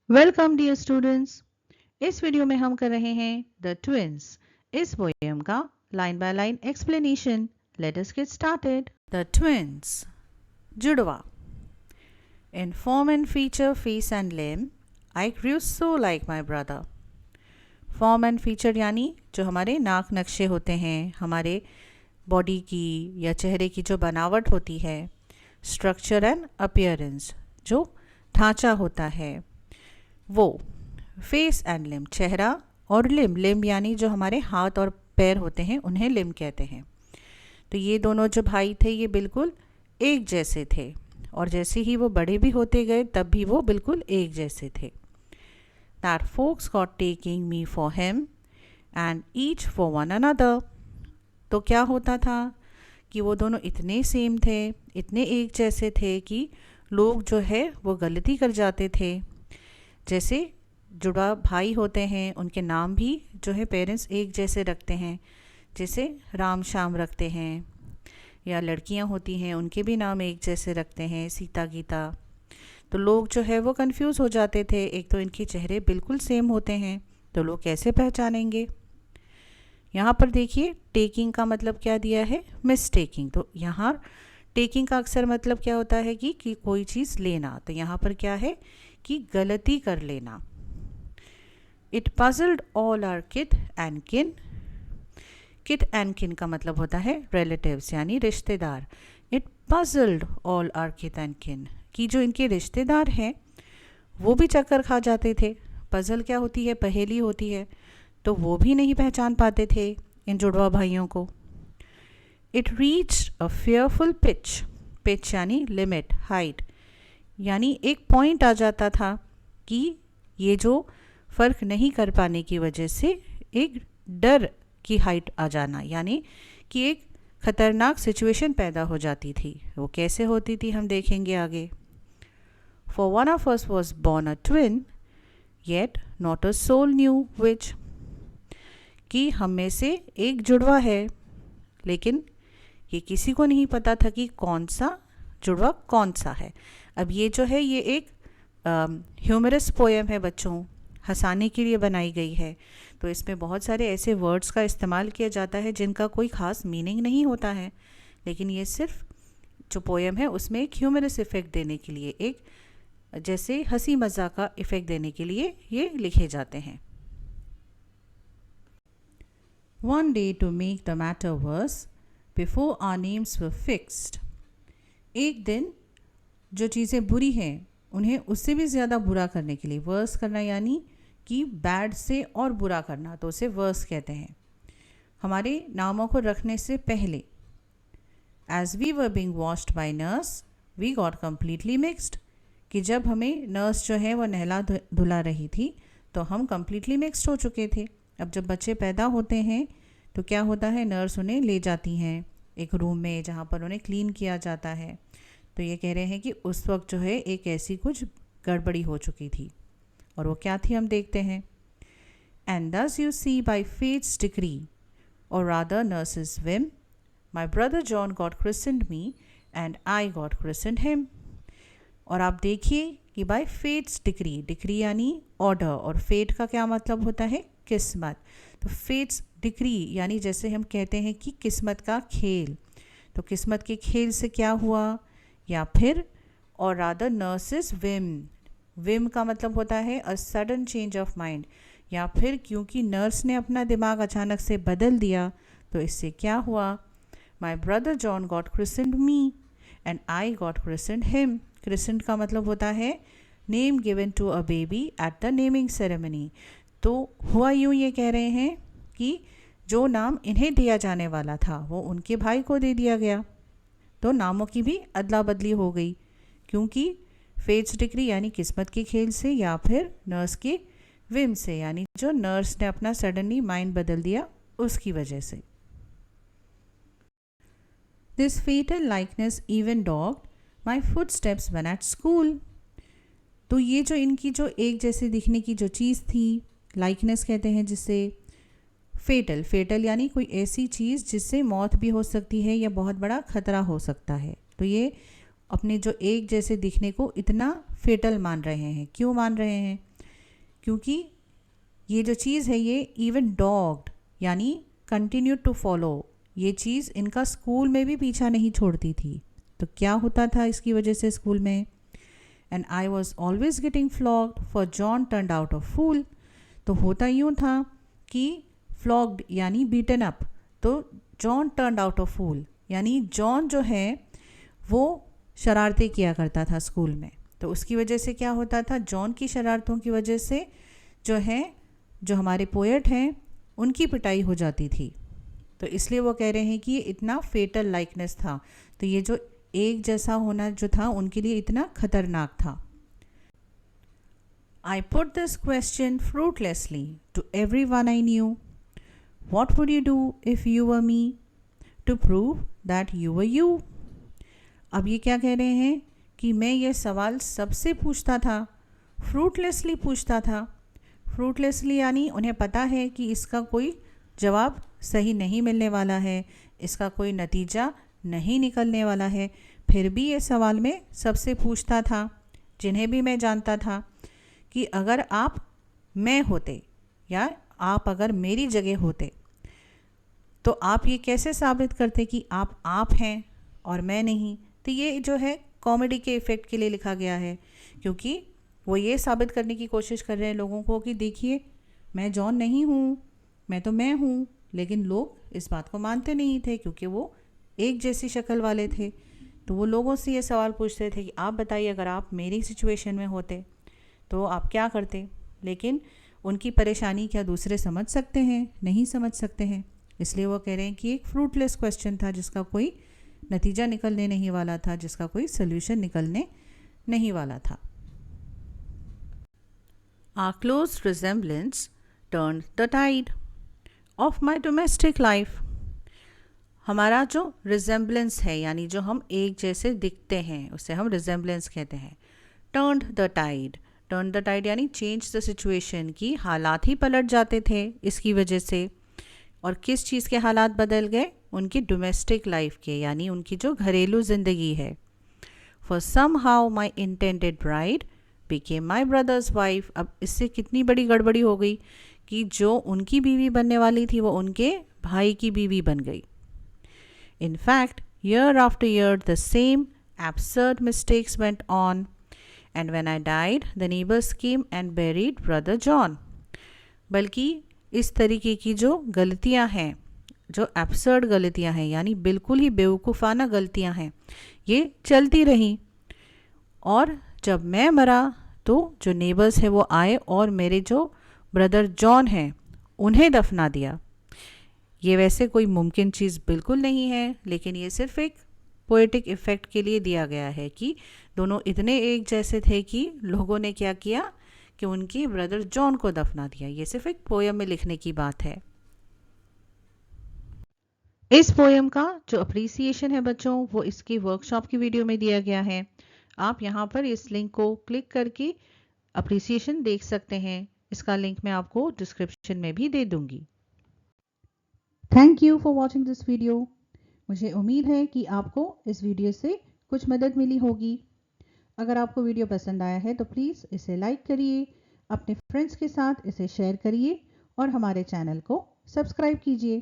Welcome dear students. इस video में हम कर रहे हैं द ट्विंस इस पोएम का line by line explanation. Let us get started. The twins, जुड़वा। In form and feature, face and limb, I grew so like my brother. Form and feature यानी जो हमारे नाक नक्शे होते हैं, हमारे बॉडी की या चेहरे की जो बनावट होती है। स्ट्रक्चर एंड अपीयरेंस, जो ढांचा होता है वो। फेस एंड लिम्ब, चेहरा, और लिम्ब यानी जो हमारे हाथ और पैर होते हैं उन्हें लिम्ब कहते हैं। तो ये दोनों जो भाई थे ये बिल्कुल एक जैसे थे, और जैसे ही वो बड़े भी होते गए तब भी वो बिल्कुल एक जैसे थे। That folks got taking me for him and each for one another। तो क्या होता था कि वो दोनों इतने सेम थे, इतने एक जैसे थे कि लोग जो है वो गलती कर जाते थे। जैसे जुड़वा भाई होते हैं उनके नाम भी जो है पेरेंट्स एक जैसे रखते हैं, जैसे राम श्याम रखते हैं, या लड़कियां होती हैं उनके भी नाम एक जैसे रखते हैं, सीता गीता। तो लोग जो है वो कंफ्यूज हो जाते थे, एक तो इनके चेहरे बिल्कुल सेम होते हैं तो लोग कैसे पहचानेंगे। यहाँ पर देखिए टेकिंग का मतलब क्या दिया है, मिसटेकिंग। तो यहाँ टेकिंग का अक्सर मतलब क्या होता है कि कोई चीज़ लेना, तो यहाँ पर क्या है कि गलती कर लेना। It puzzled all our kith and kin. Kith and किन का मतलब होता है रिलेटिव्स यानी रिश्तेदार। It puzzled all our kith and kin, कि जो इनके रिश्तेदार हैं वो भी चक्कर खा जाते थे। पजल क्या होती है, पहेली होती है, तो वो भी नहीं पहचान पाते थे इन जुड़वा भाइयों को। It reached a fearful pitch. Pitch यानी लिमिट, हाइट, यानी एक पॉइंट आ जाता था कि ये जो फ़र्क नहीं कर पाने की वजह से एक डर की हाइट आ जाना, यानी कि एक ख़तरनाक सिचुएशन पैदा हो जाती थी। वो कैसे होती थी हम देखेंगे आगे। For one of us was born a twin yet not a soul knew which, कि हम में से एक जुड़वा है लेकिन ये किसी को नहीं पता था कि कौन सा जुड़वा कौन सा है। अब ये जो है ये एक ह्यूमरस पोएम है बच्चों, हंसाने के लिए बनाई गई है। तो इसमें बहुत सारे ऐसे वर्ड्स का इस्तेमाल किया जाता है जिनका कोई ख़ास मीनिंग नहीं होता है, लेकिन ये सिर्फ जो पोएम है उसमें एक ह्यूमरस इफ़ेक्ट देने के लिए, एक जैसे हंसी मजाक का इफ़ेक्ट देने के लिए ये लिखे जाते हैं। One day to make the matter worse before our names were fixed. एक दिन जो चीज़ें बुरी हैं उन्हें उससे भी ज़्यादा बुरा करने के लिए, वर्स करना यानी कि बैड से और बुरा करना, तो उसे वर्स कहते हैं, हमारे नामों को रखने से पहले। As we were being washed by nurse we got completely mixed, कि जब हमें नर्स जो है वो नहला धुला रही थी तो हम कम्प्लीटली मिक्सड हो चुके थे। अब जब बच्चे पैदा होते हैं तो क्या होता है, नर्स उन्हें ले जाती हैं एक रूम में जहाँ पर उन्हें क्लीन किया जाता है। तो ये कह रहे हैं कि उस वक्त जो है एक ऐसी कुछ गड़बड़ी हो चुकी थी, और वो क्या थी हम देखते हैं। And thus you see by fate's decree or rather nurse's whim, my brother John got christened me and I got christened him. और आप देखिए कि बाई फेट्स डिक्री, डिक्री यानी ऑर्डर, और फेट का क्या मतलब होता है, किस्मत। तो फेट्स डिक्री यानी जैसे हम कहते हैं कि किस्मत का खेल, तो किस्मत के खेल से क्या हुआ, या फिर और रादर नर्सेस विम, विम का मतलब होता है a sudden change of mind, या फिर क्योंकि नर्स ने अपना दिमाग अचानक से बदल दिया तो इससे क्या हुआ। My brother John got christened me and I got christened him. Christened का मतलब होता है name given to a baby at the naming ceremony. तो हुआ यूँ, ये कह रहे हैं कि जो नाम इन्हें दिया जाने वाला था वो उनके भाई को दे दिया गया, तो नामों की भी अदला बदली हो गई, क्योंकि फेट्स डिग्री यानी किस्मत के खेल से, या फिर नर्स के विम से यानी जो नर्स ने अपना सडनली माइंड बदल दिया उसकी वजह से। This fatal likeness even dogged my footsteps when at school. तो ये जो इनकी जो एक जैसे दिखने की जो चीज़ थी, लाइकनेस कहते हैं जिसे। फेटल, फेटल यानी कोई ऐसी चीज़ जिससे मौत भी हो सकती है या बहुत बड़ा खतरा हो सकता है। तो ये अपने जो एक जैसे दिखने को इतना फेटल मान रहे हैं। क्यों मान रहे हैं? क्योंकि ये जो चीज़ है ये इवन डॉग्ड यानी कंटिन्यू टू फॉलो, ये चीज़ इनका स्कूल में भी पीछा नहीं छोड़ती थी। तो क्या होता था इसकी वजह से स्कूल में? And I was always getting flogged for John turned out of fool. तो होता यूँ था कि फ्लॉग्ड यानी बीटन अप, तो John turned out of fool यानी जॉन जो है वो शरारतें किया करता था स्कूल में। तो उसकी वजह से क्या होता था, जॉन की शरारतों की वजह से जो हमारे पोएट हैं उनकी पिटाई हो जाती थी। तो इसलिए वो कह रहे हैं कि ये इतना फेटल लाइकनेस था, तो ये जो एक जैसा होना जो था उनके लिए इतना खतरनाक था। I put this question fruitlessly to everyone I knew. What would you do if you were me to prove that you were you? अब ये क्या कह रहे हैं कि मैं ये सवाल सबसे पूछता था, फ्रूटलेसली पूछता था। फ्रूटलेसली यानी उन्हें पता है कि इसका कोई जवाब सही नहीं मिलने वाला है, इसका कोई नतीजा नहीं निकलने वाला है, फिर भी ये सवाल मैं सबसे पूछता था, जिन्हें भी मैं जानता था कि अगर आप मैं होते या आप अगर मेरी जगह होते तो आप ये कैसे साबित करते कि आप हैं और मैं नहीं। तो ये जो है कॉमेडी के इफ़ेक्ट के लिए लिखा गया है, क्योंकि वो ये साबित करने की कोशिश कर रहे हैं लोगों को कि देखिए मैं जॉन नहीं हूँ, मैं तो मैं हूँ। लेकिन लोग इस बात को मानते नहीं थे क्योंकि वो एक जैसी शक्ल वाले थे। तो वो लोगों से ये सवाल पूछते थे कि आप बताइए अगर आप मेरी सिचुएशन में होते तो आप क्या करते। लेकिन उनकी परेशानी क्या दूसरे समझ सकते हैं? नहीं समझ सकते हैं। इसलिए वो कह रहे हैं कि एक फ्रूटलेस क्वेश्चन था जिसका कोई नतीजा निकलने नहीं वाला था, जिसका कोई सोल्यूशन निकलने नहीं वाला था। Our close resemblance turned the tide of my domestic life. हमारा जो रिजेम्बलेंस है यानी जो हम एक जैसे दिखते हैं उसे हम रिजेम्बलेंस कहते हैं। Turned the tide, turn the tide यानी चेंज द सिचुएशन, की हालात ही पलट जाते थे इसकी वजह से। और किस चीज़ के हालात बदल गए? उनकी डोमेस्टिक लाइफ के, यानी उनकी जो घरेलू ज़िंदगी है। For some how my intended bride became my brother's wife. अब इससे कितनी बड़ी गड़बड़ी हो गई कि जो उनकी बीवी बनने वाली थी वो उनके भाई की बीवी बन गई। In fact, year after year, the same absurd mistakes went on. And when I died, the neighbors came and buried Brother John. बल्कि इस तरीके की जो गलतियां हैं, जो एब्सर्ड गलतियां हैं यानी बिल्कुल ही बेवकूफ़ाना गलतियां हैं, ये चलती रहीं। और जब मैं मरा तो जो नेबर्स हैं वो आए और मेरे जो ब्रदर जॉन हैं उन्हें दफना दिया। ये वैसे कोई मुमकिन चीज़ बिल्कुल नहीं है, लेकिन ये सिर्फ एक पोएटिक इफ़ेक्ट के लिए दिया गया है कि दोनों इतने एक जैसे थे कि लोगों ने क्या किया कि उनके ब्रदर जॉन को दफना दिया। ये सिर्फ एक पोयम में लिखने की बात है। इस पोयम का जो अप्रिसिएशन है बच्चों वो इसकी वर्कशॉप की वीडियो में दिया गया है। आप यहाँ पर इस लिंक को क्लिक करके अप्रिसिएशन देख सकते हैं। इसका लिंक मैं आपको डिस्क्रिप्शन में भी दे दूंगी। Thank you for watching this video. मुझे उम्मीद है कि आपको इस वीडियो से कुछ मदद मिली होगी। अगर आपको वीडियो पसंद आया है तो प्लीज़ इसे लाइक करिए, अपने फ्रेंड्स के साथ इसे शेयर करिए और हमारे चैनल को सब्सक्राइब कीजिए।